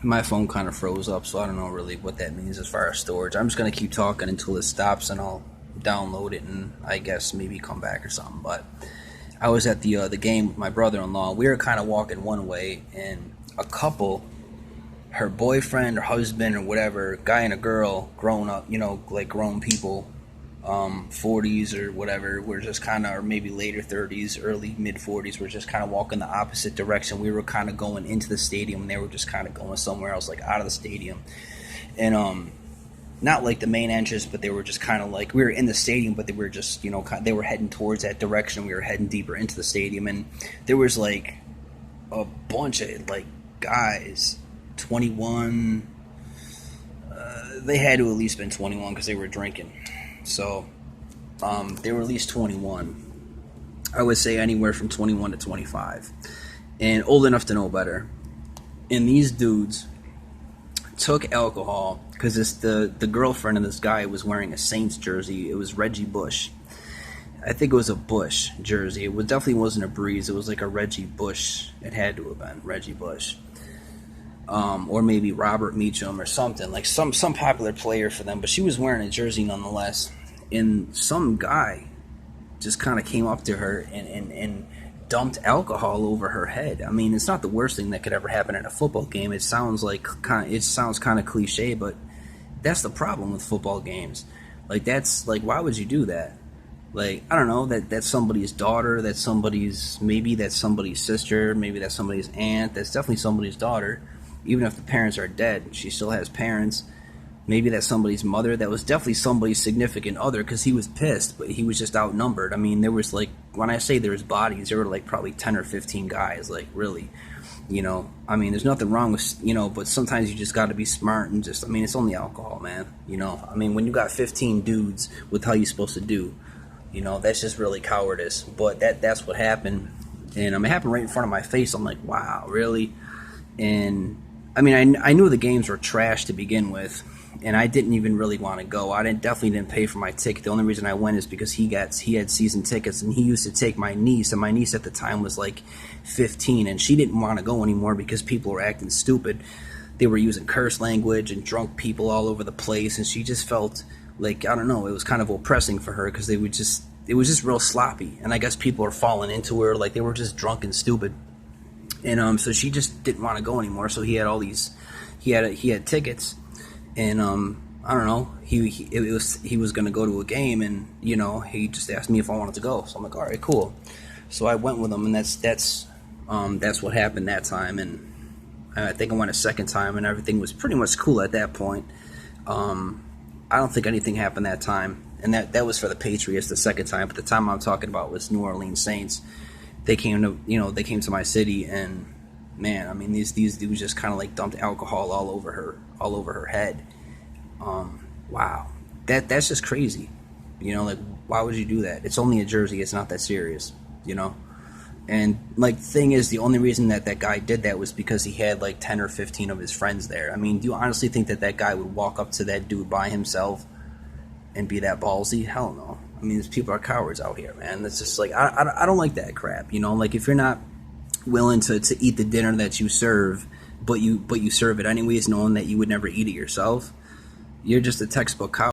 My phone kind of froze up, so I don't know really what that means as far as storage. I'm just gonna keep talking until it stops, and I'll download it, and I guess maybe come back or something. But I was at the game with my brother-in-law. We were kind of walking one way, and a couple, her boyfriend or husband or whatever, guy and a girl, grown up, like grown people, 40s or whatever, we're just kind of, or maybe later 30s, early mid 40s, we're just kind of walking the opposite direction. We were kind of going into the stadium, and they were just kind of going somewhere else, like out of the stadium. And not like the main entrance, but they were just kind of like, we were in the stadium, but they were just, they were heading towards that direction. We were heading deeper into the stadium, and there was like a bunch of like guys, 21. They had to at least been 21 because they were drinking. So they were at least 21. I would say anywhere from 21 to 25, and old enough to know better. And these dudes took alcohol because the girlfriend of this guy was wearing a Saints jersey. It was Reggie Bush. I think it was a Bush jersey. It definitely wasn't a Breeze. It was like a Reggie Bush. It had to have been Reggie Bush. Or maybe Robert Meacham or something, like some popular player for them, but she was wearing a jersey nonetheless. And some guy just kind of came up to her and dumped alcohol over her head. I mean, it's not the worst thing that could ever happen at a football game. It sounds kind of cliche, but that's the problem with football games. Like, that's like, why would you do that? Like, I don't know, that's somebody's daughter, that's somebody's sister, maybe that's somebody's aunt, that's definitely somebody's daughter. Even if the parents are dead, she still has parents. Maybe that's somebody's mother. That was definitely somebody's significant other, because he was pissed, but he was just outnumbered. I mean, there was like, when I say there was bodies, there were like probably 10 or 15 guys, like really, I mean, there's nothing wrong with, but sometimes you just got to be smart and just, I mean, it's only alcohol, man. I mean, when you got 15 dudes with how you supposed to do, that's just really cowardice. But that's what happened. And it happened right in front of my face. I'm like, wow, really? And I mean, I knew the games were trash to begin with, and I didn't even really want to go. Definitely didn't pay for my ticket. The only reason I went is because he had season tickets, and he used to take my niece, and my niece at the time was like 15, and she didn't want to go anymore because people were acting stupid. They were using curse language and drunk people all over the place, and she just felt like, I don't know, it was kind of oppressing for her because it was just real sloppy, and I guess people were falling into her, like they were just drunk and stupid. And so she just didn't want to go anymore. So he had tickets, and I don't know. He was going to go to a game, and he just asked me if I wanted to go. So I'm like, all right, cool. So I went with him, and that's what happened that time. And I think I went a second time, and everything was pretty much cool at that point. I don't think anything happened that time, and that was for the Patriots the second time. But the time I'm talking about was New Orleans Saints. They came to my city, and man, I mean, these dudes just kind of like dumped alcohol all over her head. Wow, that's just crazy. Like, why would you do that? It's only a jersey. It's not that serious. And like, the thing is, the only reason that guy did that was because he had like 10 or 15 of his friends there. I mean, do you honestly think that guy would walk up to that dude by himself and be that ballsy? Hell no. I mean, these people are cowards out here, man. That's just like, I don't like that crap. Like, if you're not willing to eat the dinner that you serve, but you serve it anyways, knowing that you would never eat it yourself, you're just a textbook coward.